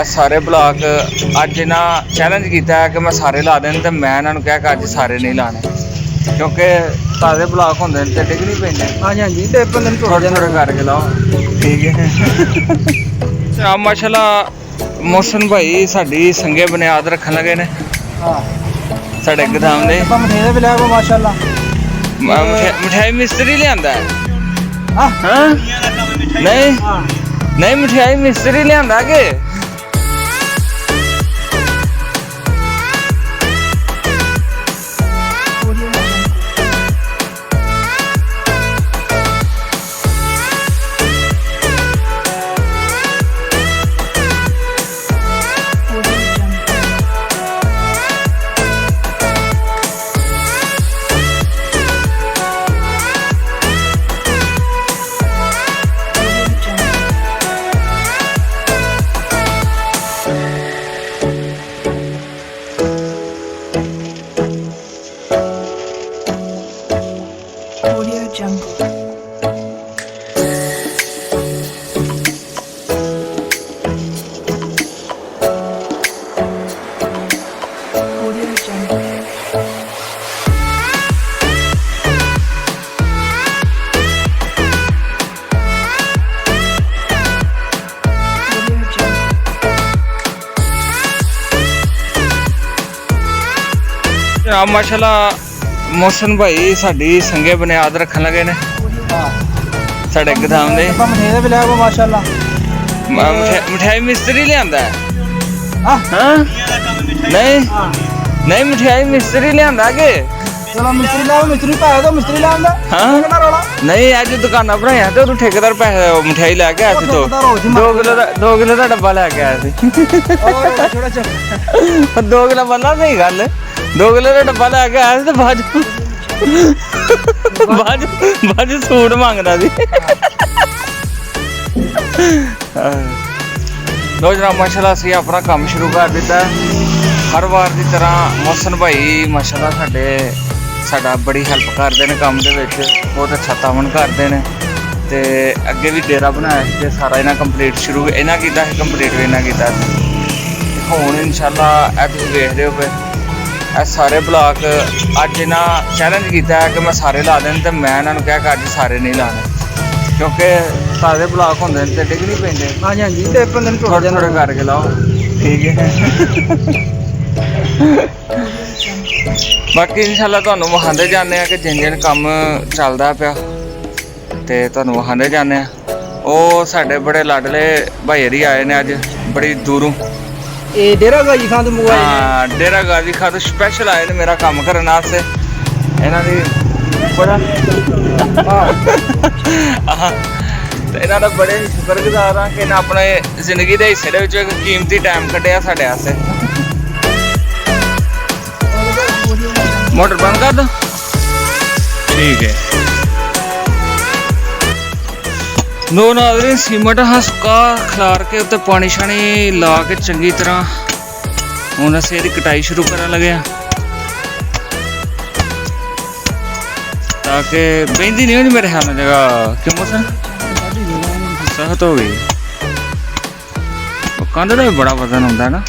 सारे ब्लॉक अज ना चैलेंज किया है कि मैं सारे ला दें, तो मैं इन्होंने कहा कि अज सारे नहीं लाने, क्योंकि ताज़े ब्लॉक होंगे तो डिग नहीं पेंदे। हाँ जी, हाँ जी, थोड़े थोड़े करके लाओ, ठीक है। माशाल्लाह मोहसन भाई साडी संगे बुनियाद रखन लगे ने साडे गोदाम दे। माशाल्लाह मिठाई मिस्त्री लियांदा है? हाँ नहीं नहीं, मिठाई मिस्त्री लियांदा के? माशाल्लाह मोहसन भाई साडी संगे बुनियाद रखन लगे ने साडे गोदाम दे। माशाल्लाह मिठाई मिस्त्री लियांदा है? हाँ नहीं नहीं, मिठाई मिस्त्री लियांदा के? चलो मिस्त्री लाओ, मिस्त्री पैसे दो, मिस्त्री लांदा। हाँ नहीं, अज दुकाना बनाया तो तू ठेकेदार पैसे मिठाई लैके आया सी, 2 किलो का डब्बा लैके आया सी। 2 किलो बल्ला सही गल, 2 किलो का डब्बा लैके आया सी, बाज सूट मंगदा सी। लो जनाब माशाल्लाह असीं अपना काम शुरू कर दिता। हर बार की तरह मोहसन भाई माशाल्लाह साडा बड़ी हेल्प करते हैं काम दे विच, बहुत अच्छा तावन करते हैं। तो अगे भी डेरा बनाया ते सारा इन्हां कंप्लीट शुरू इन्हां कीता सी, कंप्लीट भी इन्हां कीता। हुण इंशाल्लाह ए तुसीं वेख रहे हो पे सारे ब्लॉक अज ना चैलेंज किया है कि मैं सारे ला दें, तो मैं इन्होंने कहा कि अज सारे नहीं लाने, क्योंकि ताज़े ब्लॉक होंगे तो डिग नहीं पेंदे। हाँ जी, हाँ जी, थोड़े थोड़े करके लाओ, ठीक है। बाकी इंशाल्लाह तुहानूं विखांदे जाने कि जिन जिन काम चलदा पिया ते तुहानूं विखांदे जाने। वो साडे बड़े लाडले भाई हरी आए ने अज बड़ी दूरों, डेरा गाजी खां तो मंगवाए। हाँ डेरा गाजी खां तो स्पैशल आए ने मेरा काम करने वास्ते। इन्हां दी बड़ा इन्हां दा बड़े शुक्रगुजार हाँ कि इन्हां अपने जिंदगी दे हिस्से दे विच इक कीमती टाइम कड्ढिया साडे वास्ते। मोटर बंद कर दो, ठीक है। दो नाज़रीन सीमेंट हसका खिलार के उत्ते पानी शानी ला के चंगी तरह हुण असीं इहदी कटाई शुरू करन लगे हां, ताकि बहिंदी नहीं होनी मेरे ख्याल में जगह। क्यों मोहसन सख्त हो गई? कंध का भी बड़ा वजन होंदा है ना।